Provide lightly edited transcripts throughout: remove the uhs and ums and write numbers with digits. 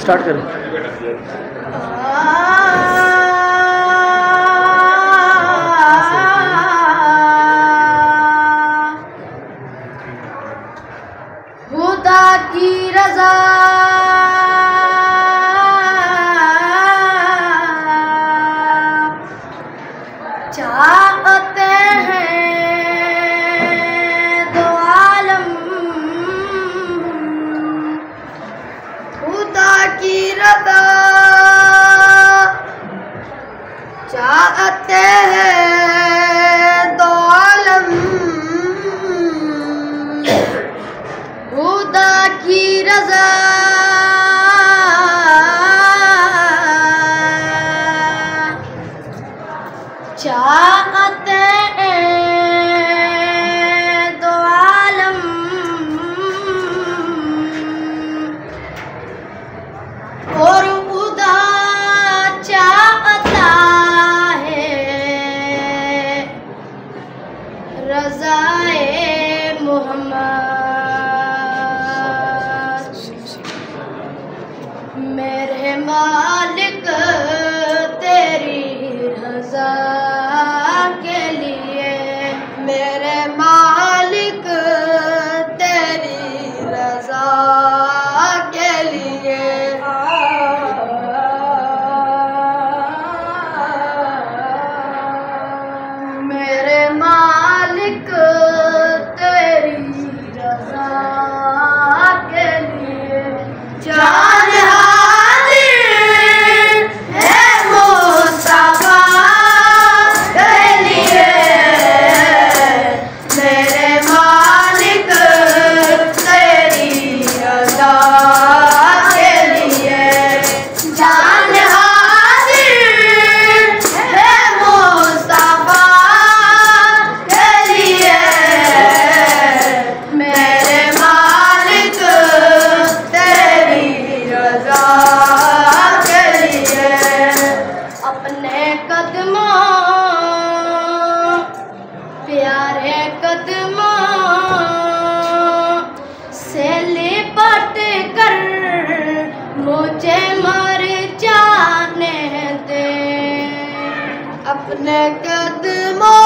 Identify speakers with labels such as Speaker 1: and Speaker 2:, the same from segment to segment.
Speaker 1: Start करें।
Speaker 2: खुदा की रज़ा चाहते हैं दो आलम, खुदा की रज़ा चाहते हैं दो आलम, खुदा की रज़ा चाहते हैं दो आलम, और खुदा चाहता है रज़ाए मोहम्मद। मेरे मालिक तेरी रज़ा के लिए, मेरे मालिक तेरी रज़ा के लिए मेरे मालिक तेरी रज़ा के लिए जान हाज़िर है मुस्तफ़ा के लिए, मेरे मालिक तेरी रज़ा के लिए जान हाज़िर है मुस्तफ़ा के लिए, मेरे मालिक तेरी रज़ा के लिए। अपने कदमों प्यारे कदमों से लिपट कर मुझे मर जाने दे। अपने कदमों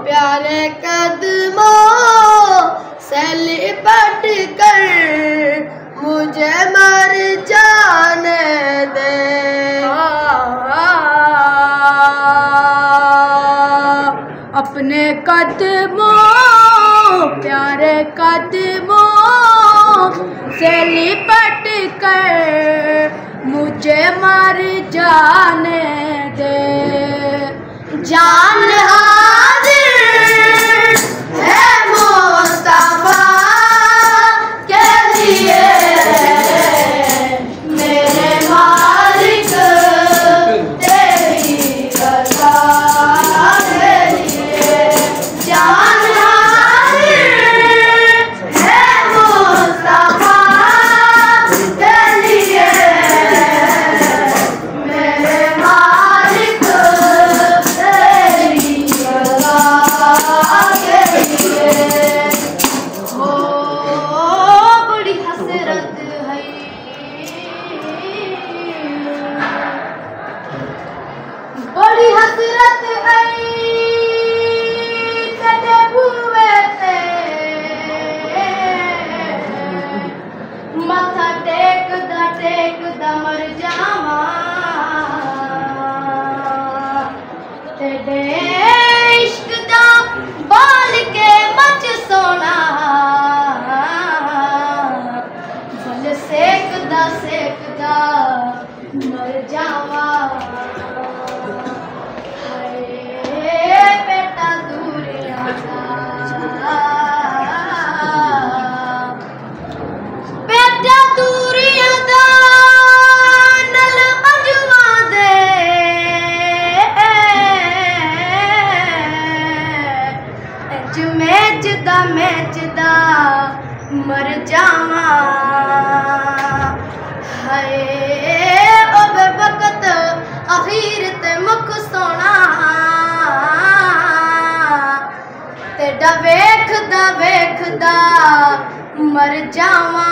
Speaker 2: प्यारे कदमों से लिपट कर मुझे मर जाने दे। अपने कदमों प्यारे कदमों से लिपट कर मुझे मर जाने दे। जान हाज़िर है मुस्तफ़ा के लिए, मेरे मालिक तेरी रज़ा के लिए जान हाज़िर है मुस्तफ़ा के लिए, मेरे मालिक तेरी रज़ा के लिए। हो बड़ी हसरत है, बड़ी हसरत है तेरे बुए ते मथा टेकदा मर जावा, तेरे इश्क दा बाल के मच सोना बल सेकदा मर जावा। हाय बेटा दूरिया बेटा दूरिया दा नल अजवा दे, मैचदा मर जावा। हाय अब वक्त अखीर ते मुख सोना तेरा वेखदा वेखदा मर जावा।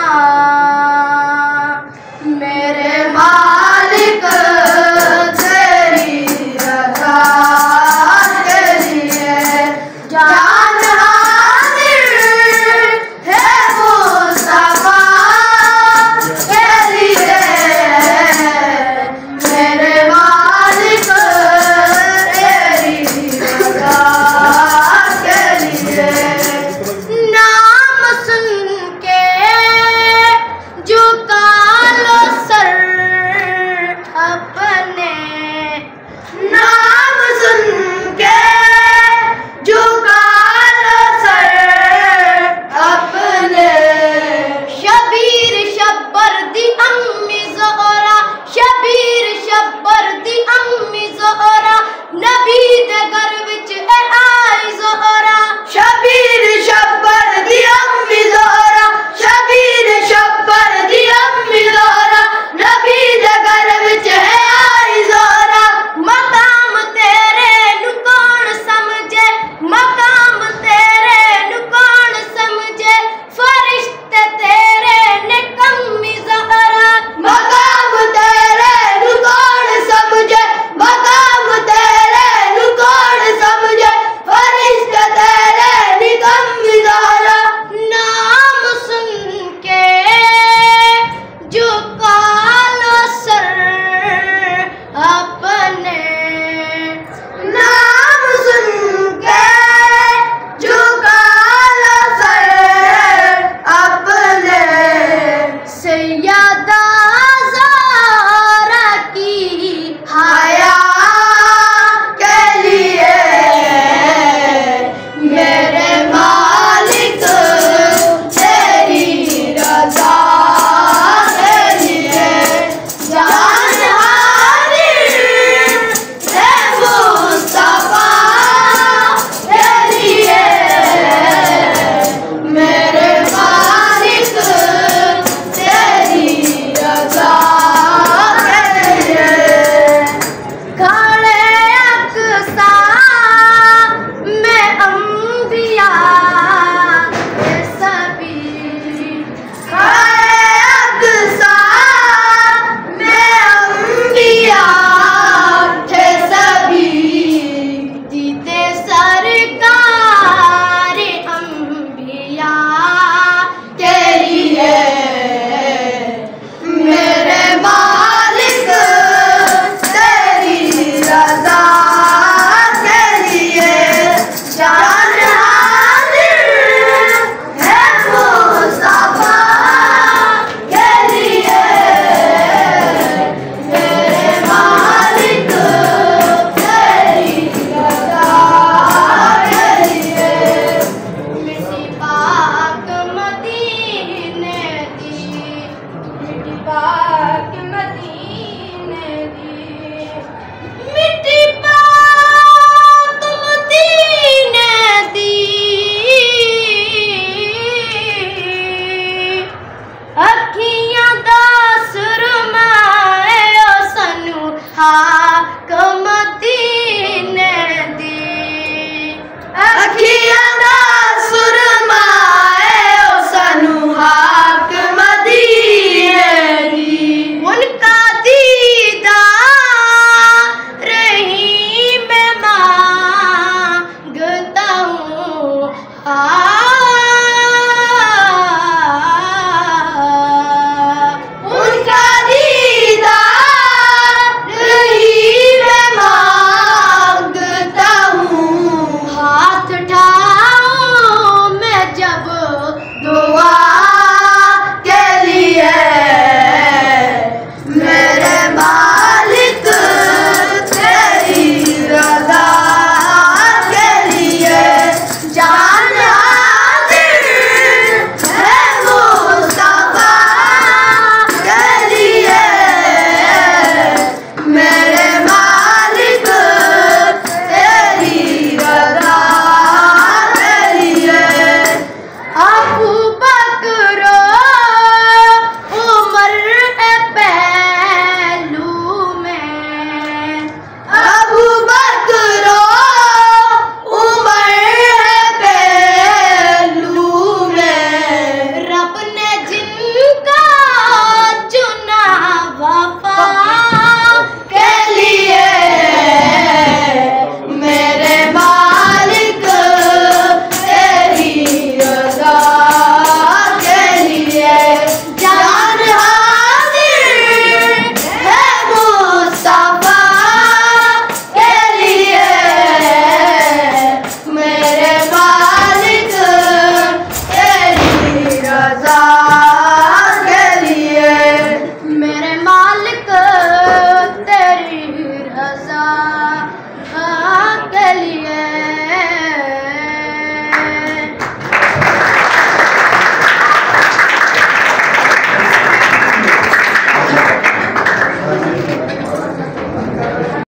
Speaker 2: पा